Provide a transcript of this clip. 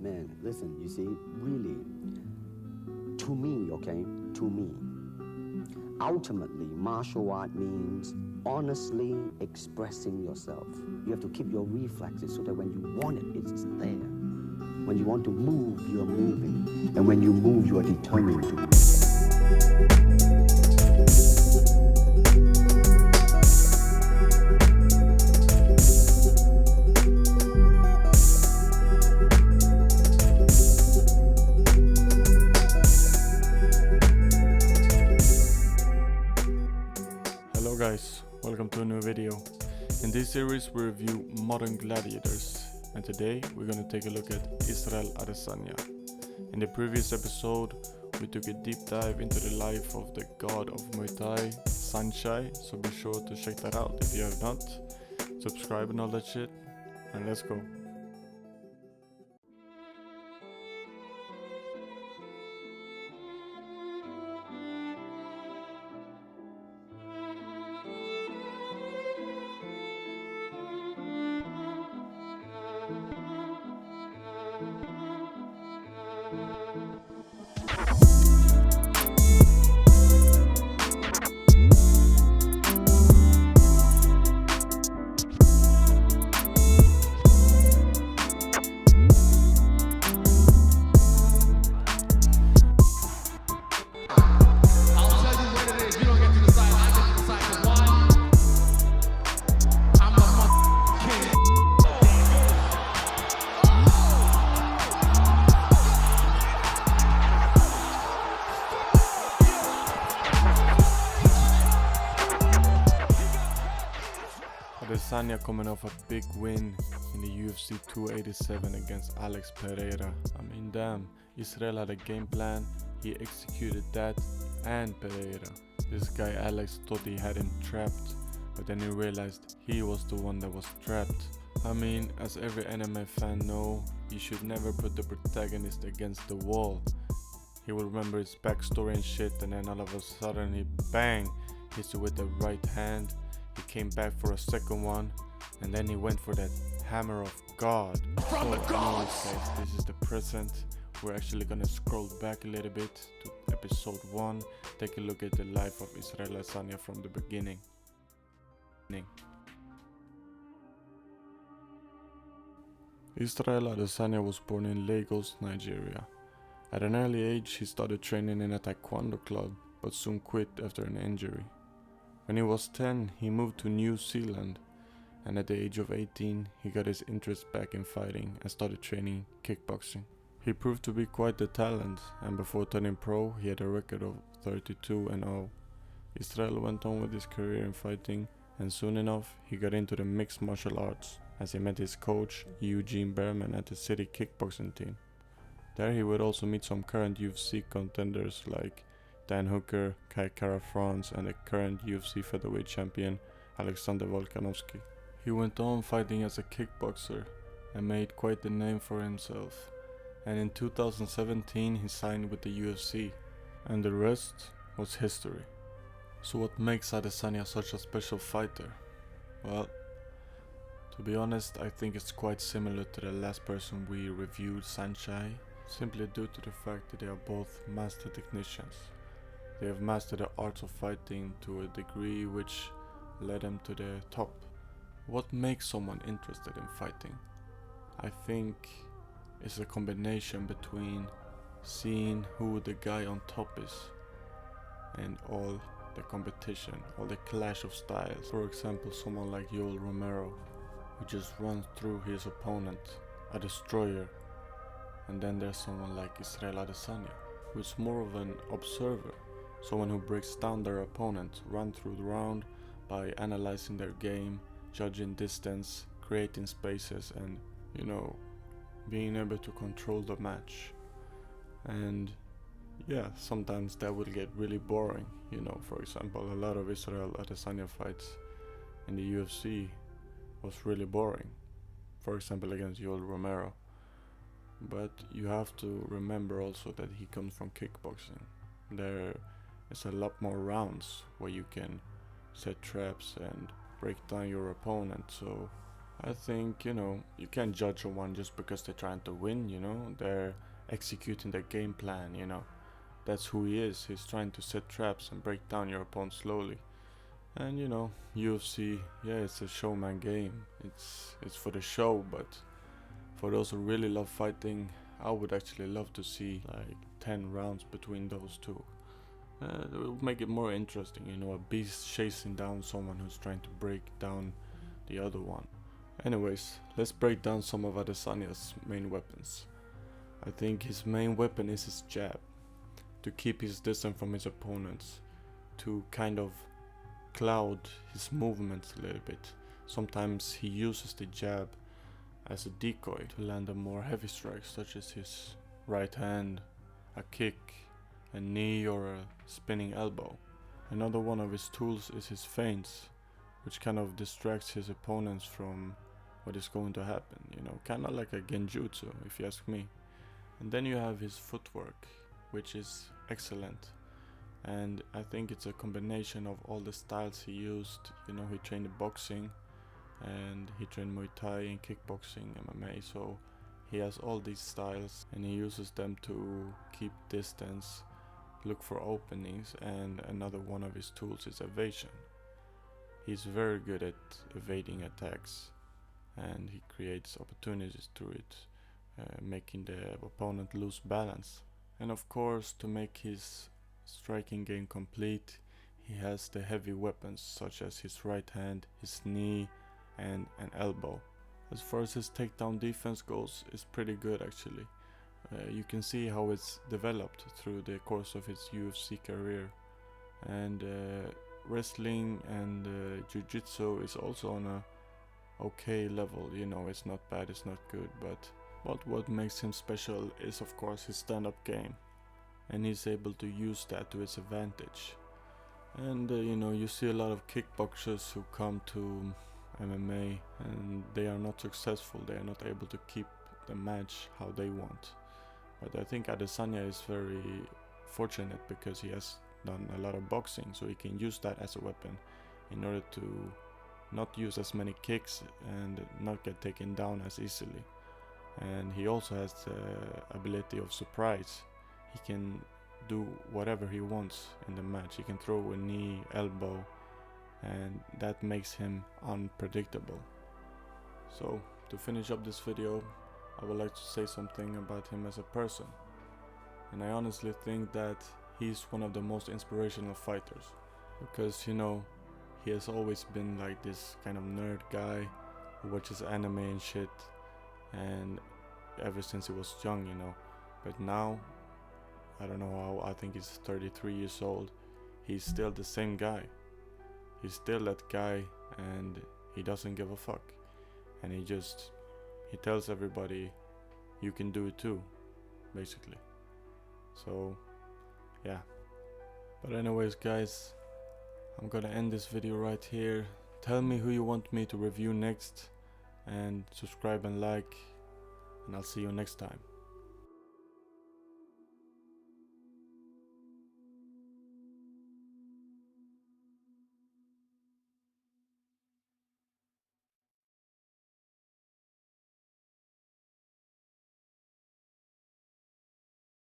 man, listen, you see, really, to me, ultimately, martial art means honestly expressing yourself. You have to keep your reflexes so that when you want it, it's there. When you want to move, you're moving. And when you move, you are determined to move. Hello guys, welcome to a new video. In this series we review modern gladiators, and today we're gonna take a look at Israel Adesanya. In the previous episode we took a deep dive into the life of the god of Muay Thai, Saenchai, so be sure to check that out if you have not. Subscribe and all that shit, and let's go. Adesanya coming off a big win in the UFC 287 against Alex Pereira. I mean, damn, Israel had a game plan, he executed that, and Pereira. This guy Alex thought he had him trapped, but then he realized he was the one that was trapped. I mean, as every anime fan know, you should never put the protagonist against the wall. He will remember his backstory and shit, and then all of a sudden he bang, hits you with the right hand. He came back for a second one, and then he went for that hammer of God. From the gods! Guys, this is the present. We're actually gonna scroll back a little bit to episode 1, take a look at the life of Israel Adesanya from the beginning. Israel Adesanya was born in Lagos, Nigeria. At an early age, he started training in a taekwondo club, but soon quit after an injury. When he was 10, he moved to New Zealand, and at the age of 18, he got his interest back in fighting and started training kickboxing. He proved to be quite the talent, and before turning pro, he had a record of 32-0. Israel went on with his career in fighting, and soon enough, he got into the mixed martial arts, as he met his coach, Eugene Behrman, at the city kickboxing team. There he would also meet some current UFC contenders like Dan Hooker, Kai Kara-France, and the current UFC featherweight champion Alexander Volkanovski. He went on fighting as a kickboxer and made quite the name for himself. And in 2017 he signed with the UFC, and the rest was history. So what makes Adesanya such a special fighter? Well, to be honest, I think it's quite similar to the last person we reviewed, Saenchai, simply due to the fact that they are both master technicians. They have mastered the arts of fighting to a degree which led them to the top. What makes someone interested in fighting? I think it's a combination between seeing who the guy on top is and all the competition, all the clash of styles. For example, someone like Yoel Romero, who just runs through his opponent, a destroyer. And then there's someone like Israel Adesanya, who's more of an observer. Someone who breaks down their opponent, run through the round by analyzing their game, judging distance, creating spaces, and, being able to control the match. And yeah, sometimes that will get really boring. For example, a lot of Israel Adesanya fights in the UFC was really boring. For example, against Yoel Romero. But you have to remember also that he comes from kickboxing. There is a lot more rounds where you can set traps and break down your opponent, so I think, you can't judge one just because they're trying to win, they're executing their game plan, That's who he is. He's trying to set traps and break down your opponent slowly. And UFC, yeah, it's a showman game. It's for the show, but for those who really love fighting, I would actually love to see like 10 rounds between those two. It will make it more interesting, a beast chasing down someone who's trying to break down the other one. Anyways, let's break down some of Adesanya's main weapons. I think his main weapon is his jab, to keep his distance from his opponents, to kind of cloud his movements a little bit. Sometimes he uses the jab as a decoy to land a more heavy strike, such as his right hand, a kick, a knee, or a spinning elbow. Another one of his tools is his feints, which kind of distracts his opponents from what is going to happen, kinda like a genjutsu if you ask me. And then you have his footwork, which is excellent. And I think it's a combination of all the styles he used. He trained boxing, and he trained Muay Thai and kickboxing, MMA, so he has all these styles and he uses them to keep distance, look for openings, and another one of his tools is evasion. He's very good at evading attacks, and he creates opportunities through it, making the opponent lose balance. And of course, to make his striking game complete, he has the heavy weapons such as his right hand, his knee, and an elbow. As far as his takedown defense goes, it's pretty good actually. You can see how it's developed through the course of his UFC career. And wrestling and jiu-jitsu is also on a okay level, it's not bad, it's not good, but what makes him special is of course his stand-up game, and he's able to use that to his advantage. And you see a lot of kickboxers who come to MMA and they are not successful, they are not able to keep the match how they want. But I think Adesanya is very fortunate because he has done a lot of boxing, so he can use that as a weapon in order to not use as many kicks and not get taken down as easily. And he also has the ability of surprise. He can do whatever he wants in the match. He can throw a knee, elbow, and that makes him unpredictable. So to finish up this video, I would like to say something about him as a person. And I honestly think that he's one of the most inspirational fighters, because he has always been like this kind of nerd guy who watches anime and shit, and ever since he was young, but now I don't know how, I think he's 33 years old, he's still the same guy. He's still that guy, and he doesn't give a fuck, and he tells everybody you can do it too, basically. So yeah, but anyways guys, I'm gonna end this video right here. Tell me who you want me to review next, and subscribe and like, and I'll see you next time.